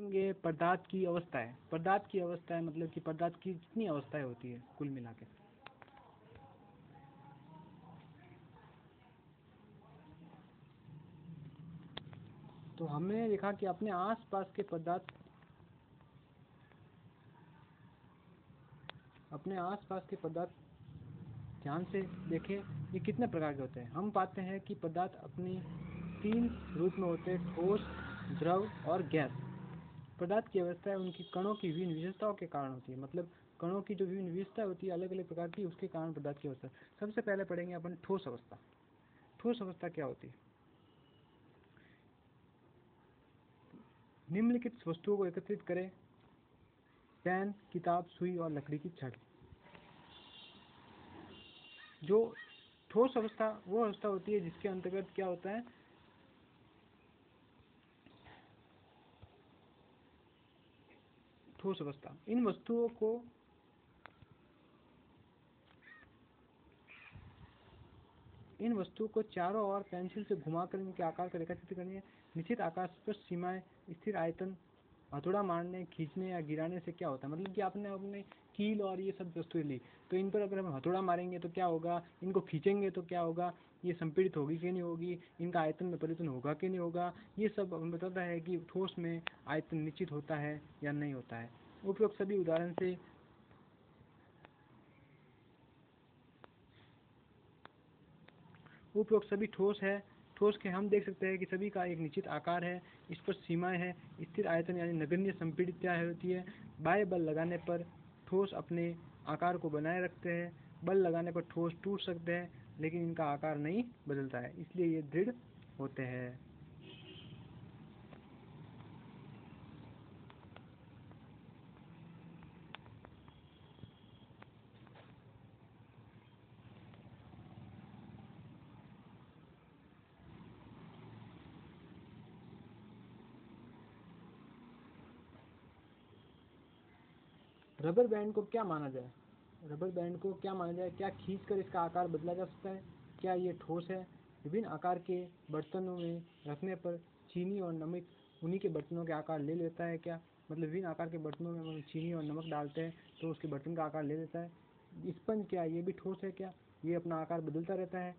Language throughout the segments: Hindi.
पढ़ेंगे पदार्थ की अवस्थाएं। पदार्थ की अवस्थाएं मतलब कि पदार्थ की कितनी अवस्थाएं होती है कुल मिला के। तो हमने देखा कि अपने आसपास के पदार्थ, अपने आसपास के पदार्थ ध्यान से देखें ये कितने प्रकार के होते हैं। हम पाते हैं कि पदार्थ अपने 3 रूप में होते हैं, ठोस, द्रव और गैस। पदार्थ की अवस्था उनकी कणों की विभिन्न विशेषताओं के कारण होती है, मतलब कणों की जो विभिन्न विशेषता होती है अलग अलग प्रकार की, उसके कारण पदार्थ की अवस्था। सबसे पहले पढ़ेंगे अपन ठोस अवस्था। ठोस अवस्था क्या होती है? निम्नलिखित वस्तुओं को एकत्रित करें: पेन, किताब, सुई और लकड़ी की छड़। जो ठोस अवस्था वो अवस्था होती है जिसके अंतर्गत क्या होता है, ठोस अवस्था। इन वस्तुओं को चारों ओर पेंसिल से घुमाकर इनके आकार को रेखाचित्र करनी। निश्चित आकार, स्पष्ट सीमाएं, स्थिर आयतन। हथौड़ा मारने, खींचने या गिराने से क्या होता है, मतलब कि आपने अपने कील और ये सब वस्तुएं ली, तो इन पर अगर हम हथौड़ा मारेंगे तो क्या होगा, इनको खींचेंगे तो क्या होगा, ये संपीड़ित होगी कि नहीं होगी, इनका आयतन में परिवर्तन होगा कि नहीं होगा। ये सब हमें बताता है कि ठोस में आयतन निश्चित होता है या नहीं होता है। उपरोक्त सभी उदाहरण से उपरोक्त सभी ठोस है। ठोस के हम देख सकते हैं कि सभी का एक निश्चित आकार है, स्पष्ट सीमाएं हैं, स्थिर आयतन यानी नगण्य संपीड़ितता होती है। बाह्य बल लगाने पर ठोस अपने आकार को बनाए रखते हैं। बल लगाने पर ठोस टूट सकते हैं लेकिन इनका आकार नहीं बदलता है, इसलिए ये दृढ़ होते हैं। रबर बैंड को क्या माना जाए? रबर बैंड को क्या माना जाए? क्या खींचकर इसका आकार बदला जा सकता है? क्या ये ठोस है? विभिन्न आकार के बर्तनों में रखने पर चीनी और नमक उन्हीं के बर्तनों के आकार ले लेता है क्या? मतलब विभिन्न आकार के बर्तनों में हम चीनी और नमक डालते हैं तो उसके बर्तन का आकार ले लेता है। स्पंज क्या ये भी ठोस है क्या? ये अपना आकार बदलता रहता है।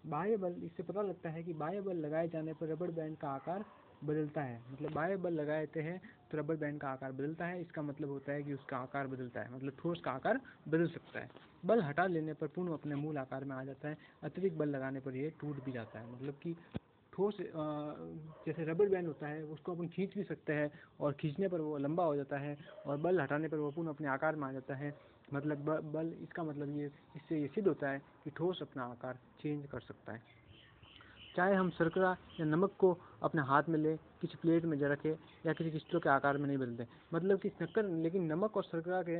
बाह्य बल, इससे पता लगता है कि बाह्य बल लगाए जाने पर रबर बैंड का आकार बदलता है। मतलब बाह्य बल लगाते हैं तो रबर बैंड का आकार बदलता है, इसका मतलब होता है कि उसका आकार बदलता है, मतलब ठोस का आकार बदल सकता है। बल हटा लेने पर पूर्ण अपने मूल आकार में आ जाता है। अतिरिक्त बल लगाने पर यह टूट भी जाता है। मतलब कि ठोस जैसे रबर बैंड होता है उसको अपन खींच भी सकते हैं और खींचने पर वो लंबा हो जाता है और बल हटाने पर वो पूर्ण अपने आकार में आ जाता है। मतलब बल, इसका मतलब ये, इससे ये सिद्ध होता है कि ठोस अपना आकार चेंज कर सकता है। चाहे हम शर्करा या नमक को अपने हाथ में ले, किसी प्लेट में रखें या किसी क्रिस्टल के आकार में नहीं बदलते। मतलब कि शक्कर, लेकिन नमक और शर्करा के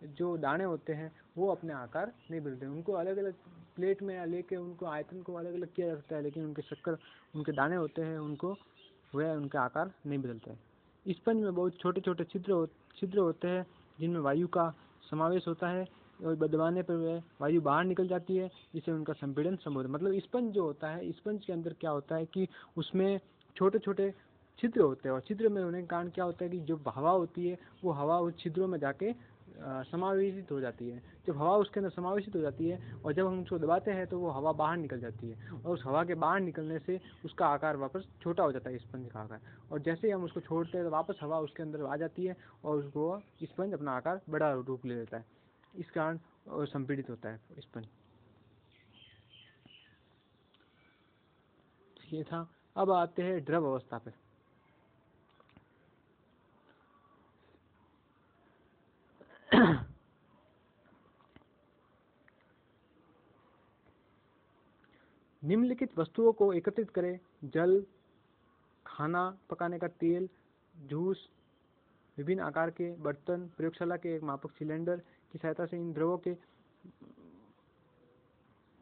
जो दाने होते हैं वो अपने आकार नहीं बदलते। उनको अलग अलग प्लेट में लेके उनको आयतन को अलग अलग किया जा सकता है, लेकिन उनके शक्कर, उनके दाने होते हैं उनको वह उनके आकार नहीं बदलते। स्पंज में बहुत छोटे छोटे छिद्र होते हैं जिनमें वायु का समावेश होता है और दबाने पर वह वायु बाहर निकल जाती है, जिससे उनका संपीड़न संभव है। मतलब स्पंज जो होता है, स्पंज के अंदर क्या होता है कि उसमें छोटे छोटे छिद्र होते हैं और छिद्र में होने के कारण क्या होता है कि जो हवा होती है वो हवा उस छिद्रों में जाके समावेशित हो जाती है। जब हवा उसके अंदर समावेशित हो जाती है और जब हम उसको दबाते हैं तो वो हवा बाहर निकल जाती है और उस हवा के बाहर निकलने से उसका आकार वापस छोटा हो जाता है, स्पंज का आकार। और जैसे ही हम उसको छोड़ते हैं तो वापस हवा उसके अंदर आ जाती है और उसको स्पंज अपना आकार बड़ा रूप ले लेता है। इस कारण संपीड़ित होता है स्पंज। ये था। अब आते हैं द्रव अवस्था पे। निम्नलिखित वस्तुओं को एकत्रित करें: जल, खाना पकाने का तेल, जूस, विभिन्न आकार के बर्तन। प्रयोगशाला के एक मापक सिलेंडर की सहायता से इन द्रवों के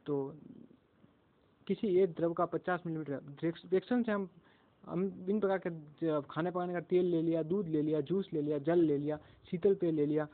तो किसी एक द्रव का 50 मिलीलीटर रिएक्शन से हम इन प्रकार के खाने पकाने का तेल ले लिया, दूध ले लिया, जूस ले लिया, जल ले लिया, शीतल पेय ले लिया।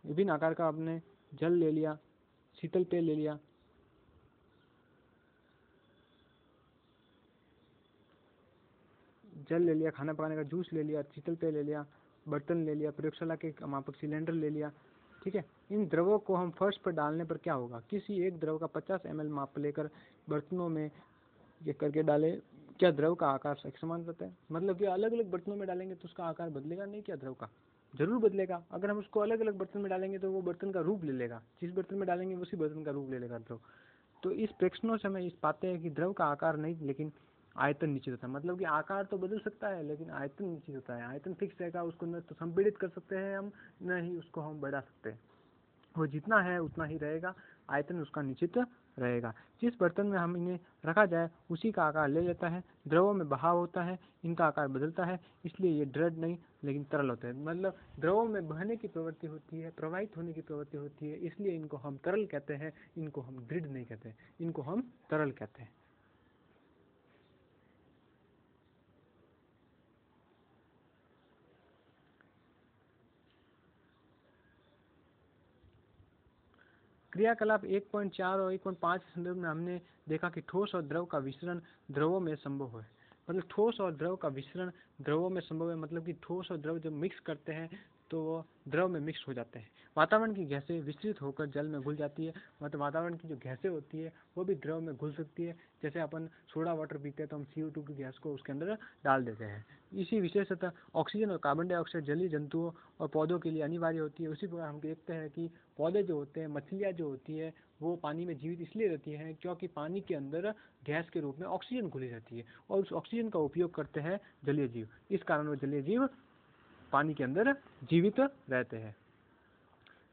विभिन्न आकार का आपने जल ले लिया, शीतल पेय ले लिया, जल ले लिया, खाना पकाने का जूस ले लिया, शीतल पेय ले लिया, बर्तन ले लिया, प्रयोगशाला के मापक सिलेंडर ले लिया। ठीक है, इन द्रवों को हम फर्श पर डालने पर क्या होगा? किसी एक द्रव का 50 ml माप लेकर बर्तनों में ये करके डाले, क्या द्रव का आकार एक समान रहता है? मतलब कि अलग अलग बर्तनों में डालेंगे तो उसका आकार बदलेगा नहीं क्या? द्रव का जरूर बदलेगा। अगर हम उसको अलग अलग बर्तन में डालेंगे तो वो बर्तन का रूप ले लेगा, जिस बर्तन में डालेंगे उसी बर्तन का रूप ले लेगा द्रव। तो इस प्रेक्षणों से हमें इस पाते हैं कि द्रव का आकार नहीं लेकिन आयतन निश्चित होता है। मतलब कि आकार तो बदल सकता है लेकिन आयतन निश्चित होता है। आयतन फिक्स रहेगा, उसको न तो संपीड़ित कर सकते हैं हम, न ही उसको हम बढ़ा सकते हैं। वो जितना है उतना ही रहेगा, आयतन उसका निश्चित रहेगा। जिस बर्तन में हम इन्हें रखा जाए उसी का आकार ले लेता है। द्रवों में बहाव होता है, इनका आकार बदलता है, इसलिए ये दृढ़ नहीं लेकिन तरल होते हैं। मतलब द्रवों में बहने की प्रवृत्ति होती है, प्रवाहित होने की प्रवृत्ति होती है, इसलिए इनको हम तरल कहते हैं, इनको हम दृढ़ नहीं कहते, इनको हम तरल कहते हैं। क्रियाकलाप 1.4 और 1.5 के संदर्भ में हमने देखा कि ठोस और द्रव का विसरण द्रवों में संभव है। मतलब ठोस और द्रव का विसरण द्रवों में संभव है, मतलब कि ठोस और द्रव जब मिक्स करते हैं तो वो द्रव में मिक्स हो जाते हैं। वातावरण की गैसें विस्तृत होकर जल में घुल जाती है। मतलब वातावरण की जो गैसें होती है वो भी द्रव में घुल सकती है। जैसे अपन सोडा वाटर पीते हैं तो हम CO2 की गैस को उसके अंदर डाल देते हैं। इसी विशेषतः ऑक्सीजन और कार्बन डाइऑक्साइड जलीय जंतुओं और पौधों के लिए अनिवार्य होती है। उसी प्रकार हम देखते हैं कि पौधे जो होते हैं, मछलियाँ जो होती है, वो पानी में जीवित इसलिए रहती हैं क्योंकि पानी के अंदर गैस के रूप में ऑक्सीजन घुली रहती है और उस ऑक्सीजन का उपयोग करते हैं जलीय जीव। इस कारण वो जलीय जीव पानी के अंदर जीवित रहते हैं।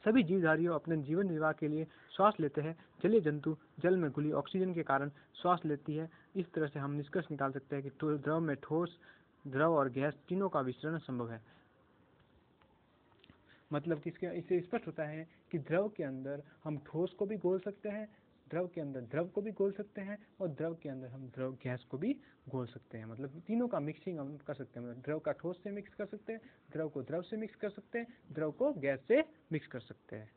सभी जीवधारियों अपने जीवन निर्वाह के लिए श्वास लेते हैं। जलीय जंतु जल में घुली ऑक्सीजन के कारण श्वास लेती है। इस तरह से हम निष्कर्ष निकाल सकते हैं कि द्रव में ठोस, द्रव और गैस तीनों का विसरण संभव है। मतलब कि इससे स्पष्ट होता है कि द्रव के अंदर हम ठोस को भी घोल सकते हैं, द्रव के अंदर द्रव को भी घोल सकते हैं और द्रव के अंदर हम द्रव गैस को भी घोल सकते हैं। मतलब तीनों का मिक्सिंग हम कर सकते हैं। मतलब द्रव का ठोस से मिक्स कर सकते हैं, द्रव को द्रव से मिक्स कर सकते हैं, द्रव को गैस से मिक्स कर सकते हैं।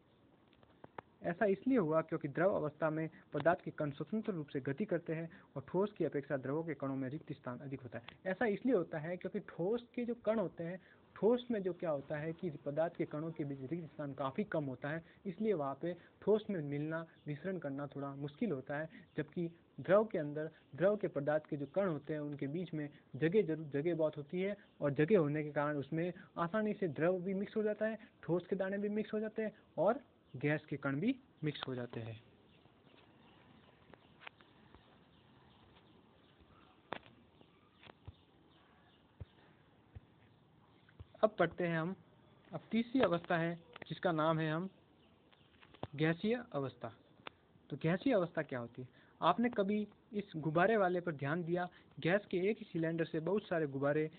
ऐसा इसलिए हुआ क्योंकि द्रव अवस्था में पदार्थ के कण स्वतंत्र रूप से गति करते हैं और ठोस की अपेक्षा द्रवों के कणों में रिक्त स्थान अधिक होता है। ऐसा इसलिए होता है क्योंकि ठोस के जो कण होते हैं, ठोस में जो क्या होता है कि पदार्थ के कणों के बीच रिक्त स्थान काफ़ी कम होता है, इसलिए वहाँ पे ठोस में मिलना, विसरण करना थोड़ा मुश्किल होता है। जबकि द्रव के अंदर द्रव के पदार्थ के जो कण होते हैं उनके बीच में जगह बहुत होती है और जगह होने के कारण उसमें आसानी से द्रव भी मिक्स हो जाता है, ठोस के दाने भी मिक्स हो जाते हैं और गैस के कण भी मिक्स हो जाते हैं। अब पढ़ते हैं हम, अब तीसरी अवस्था है जिसका नाम है हम गैसीय अवस्था। तो गैसीय अवस्था क्या होती है? आपने कभी इस गुब्बारे वाले पर ध्यान दिया? गैस के एक ही सिलेंडर से बहुत सारे गुब्बारे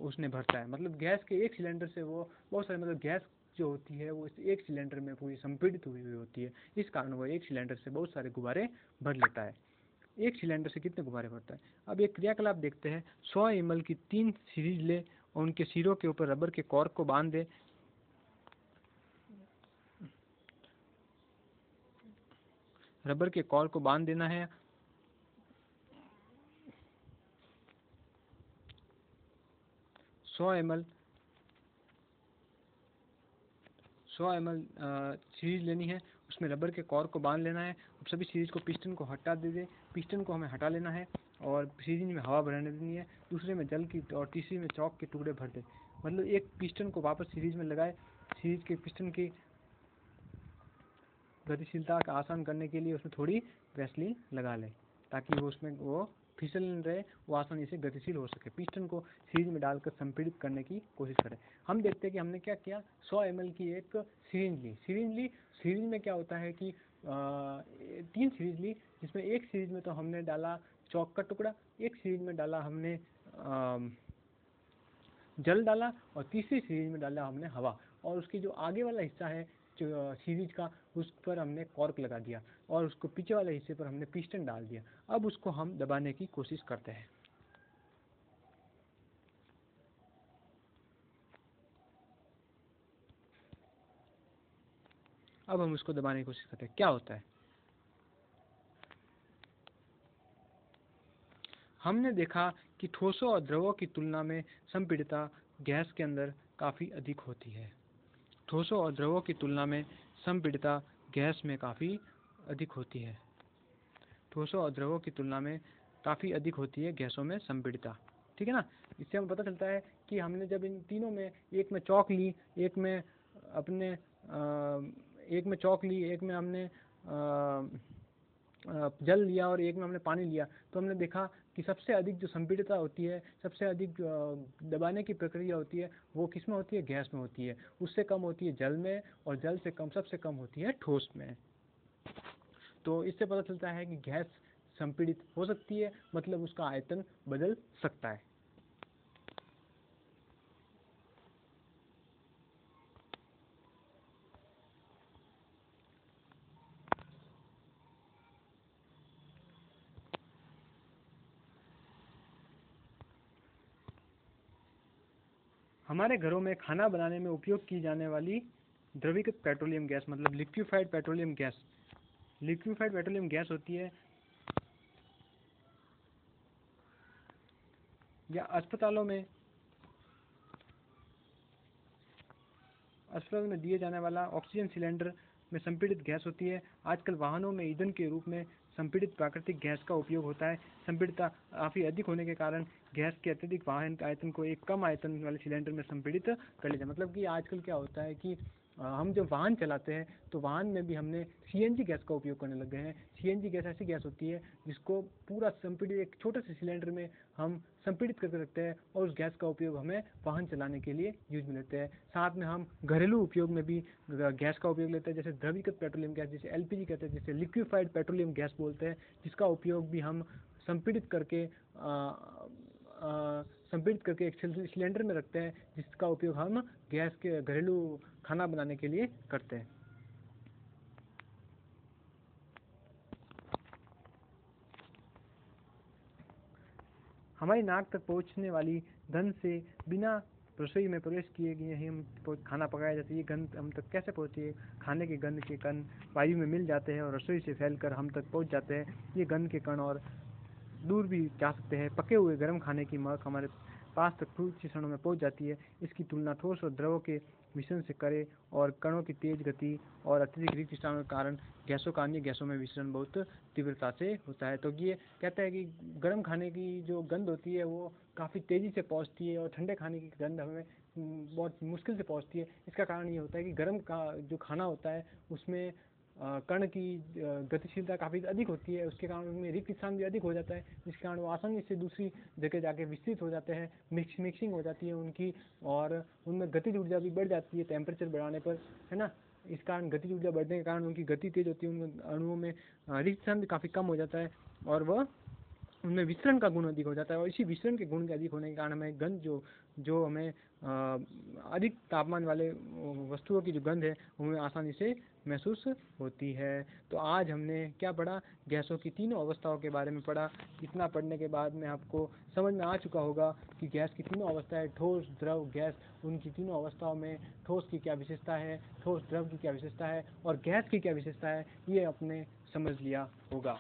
उसने भरता है। मतलब गैस के एक सिलेंडर से वो बहुत सारे, मतलब गैस जो होती है वो इस एक सिलेंडर में पूरी संपीड़ित हुई होती है। इस कारण वो एक सिलेंडर से बहुत सारे गुब्बारे भर लेता है। एक सिलेंडर से कितने गुब्बारे भरता है? अब एक क्रियाकलाप देखते हैं। 100 ml की 3 सीरीज ले और उनके सिरों के ऊपर रबर के कॉर्क को बांध दे। रबर के कॉर्क को बांध देना है। सौ एम एल सीरीज लेनी है, उसमें रबर के कॉर्क को बांध लेना है। अब सभी सीरीज को पिस्टन को हटा दे, पिस्टन को हमें हटा लेना है और सीरीज में हवा भरने देनी है। दूसरे में जल की और तीसरी में चौक के टुकड़े भर दे। मतलब एक पिस्टन को वापस सीरीज में लगाए, सीरीज के पिस्टन की गतिशीलता का आसान करने के लिए उसमें थोड़ी वैसलीन लगा ले ताकि वो उसमें वो फिसल न रहे, वो आसानी से गतिशील हो सके। पिस्टन को सीरीज में डालकर संपीड़ित करने की कोशिश करें। हम देखते हैं कि हमने क्या किया, 100 ml की एक सीरीज ली। सीरीज में क्या होता है कि 3 सीरीज ली, जिसमें एक सीरीज में तो हमने डाला चौक का टुकड़ा, एक सीरीज में डाला हमने जल डाला और तीसरी सीरीज में डाला हमने हवा। और उसकी जो आगे वाला हिस्सा है जो सीरीज का, उस पर हमने कॉर्क लगा दिया और उसको पीछे वाले हिस्से पर हमने पिस्टन डाल दिया। अब उसको हम दबाने की कोशिश करते हैं। अब हम उसको दबाने की कोशिश करते हैं, क्या होता है। हमने देखा कि ठोसों और द्रवों की तुलना में संपीड़ितता गैस के अंदर काफ़ी अधिक होती है। ठोसों और द्रवों की तुलना में संपीड़ितता गैस में काफ़ी अधिक होती है। ठोसों और द्रवों की तुलना में काफ़ी अधिक होती है गैसों में संपीड़ितता, ठीक है ना। इससे हमें पता चलता है कि हमने जब इन तीनों में, एक में चौक ली, एक में अपने एक में चौक ली, एक में हमने जल लिया और एक में हमने पानी लिया, तो हमने देखा कि सबसे अधिक जो संपीड़ितता होती है, सबसे अधिक दबाने की प्रक्रिया होती है, वो किस में होती है, गैस में होती है। उससे कम होती है जल में, और जल से कम, सबसे कम होती है ठोस में। तो इससे पता चलता है कि गैस संपीड़ित हो सकती है, मतलब उसका आयतन बदल सकता है। हमारे घरों में खाना बनाने में उपयोग की जाने वाली द्रवीकृत पेट्रोलियम गैस, मतलब liquefied petroleum gas, liquefied petroleum gas होती है, या अस्पतालों में दिए जाने वाला ऑक्सीजन सिलेंडर में संपीड़ित गैस होती है। आजकल वाहनों में ईंधन के रूप में संपीड़ित प्राकृतिक गैस का उपयोग होता है। संपीड़ितता काफ़ी अधिक होने के कारण गैस के अत्यधिक वाहन आयतन को एक कम आयतन वाले सिलेंडर में संपीड़ित कर लिया। मतलब कि आजकल क्या होता है कि हम जब वाहन चलाते हैं तो वाहन में भी हमने सीएनजी गैस का उपयोग करने लग गए हैं। सीएनजी गैस ऐसी गैस होती है जिसको पूरा संपीड़ित एक छोटे से सिलेंडर में हम संपीड़ित करके रखते हैं, और उस गैस का उपयोग हमें वाहन चलाने के लिए यूज में लेते हैं। साथ में हम घरेलू उपयोग में भी गैस का उपयोग लेते हैं, जैसे द्रवीकृत पेट्रोलियम गैस, जिसे एलपीजी कहते हैं, जिसे लिक्विफाइड पेट्रोलियम गैस बोलते हैं, जिसका उपयोग भी हम संपीड़ित करके एक सिलेंडर में रखते हैं, जिसका उपयोग हम गैस के घरेलू खाना बनाने के लिए करते हैं। हमारी नाक तक पहुंचने वाली गंध से बिना रसोई में प्रवेश किए गए ही हम खाना पकाया जाता है। ये गंध हम तक कैसे पहुंची है? खाने के गंध के कण वायु में मिल जाते हैं और रसोई से फैलकर हम तक पहुंच जाते हैं। ये गंध के कण और दूर भी जा सकते हैं। पके हुए गर्म खाने की महक हमारे पास तक कुछ ही क्षणों में पहुंच जाती है। इसकी तुलना ठोस और द्रव के मिश्रण से करें, और कणों की तेज गति और अत्यधिक रिक्त स्थान के कारण गैसों का अन्य गैसों में विसरण बहुत तीव्रता से होता है। तो ये कहता है कि गर्म खाने की जो गंध होती है वो काफ़ी तेज़ी से पहुंचती है, और ठंडे खाने की गंध हमें बहुत मुश्किल से पहुंचती है। इसका कारण ये होता है कि गर्म का जो खाना होता है उसमें कण की गतिशीलता काफ़ी अधिक होती है, उसके कारण उनमें रिक्त स्थान भी अधिक हो जाता है, जिसके कारण वो आसानी से दूसरी जगह जाके विस्तृत हो जाते हैं, मिक्सिंग हो जाती है उनकी, और उनमें गतिज ऊर्जा भी बढ़ जाती है टेम्परेचर बढ़ाने पर, है ना। इस कारण गतिज ऊर्जा बढ़ने के कारण उनकी गति तेज होती है, उन अणुओं में रिक्त स्थान भी काफ़ी कम हो जाता है, और वह उनमें विसरण का गुण अधिक हो जाता है। और इसी विसरण के गुण के अधिक होने के कारण हमें गंध जो हमें अधिक तापमान वाले वस्तुओं की जो गंध है हमें आसानी से महसूस होती है। तो आज हमने क्या पढ़ा? गैसों की तीनों अवस्थाओं के बारे में पढ़ा। इतना पढ़ने के बाद में आपको समझ में आ चुका होगा कि गैस की तीनों अवस्थाएं, ठोस, द्रव, गैस, उनकी तीनों अवस्थाओं में ठोस की क्या विशेषता है, ठोस द्रव की क्या विशेषता है, और गैस की क्या विशेषता है, ये आपने समझ लिया होगा।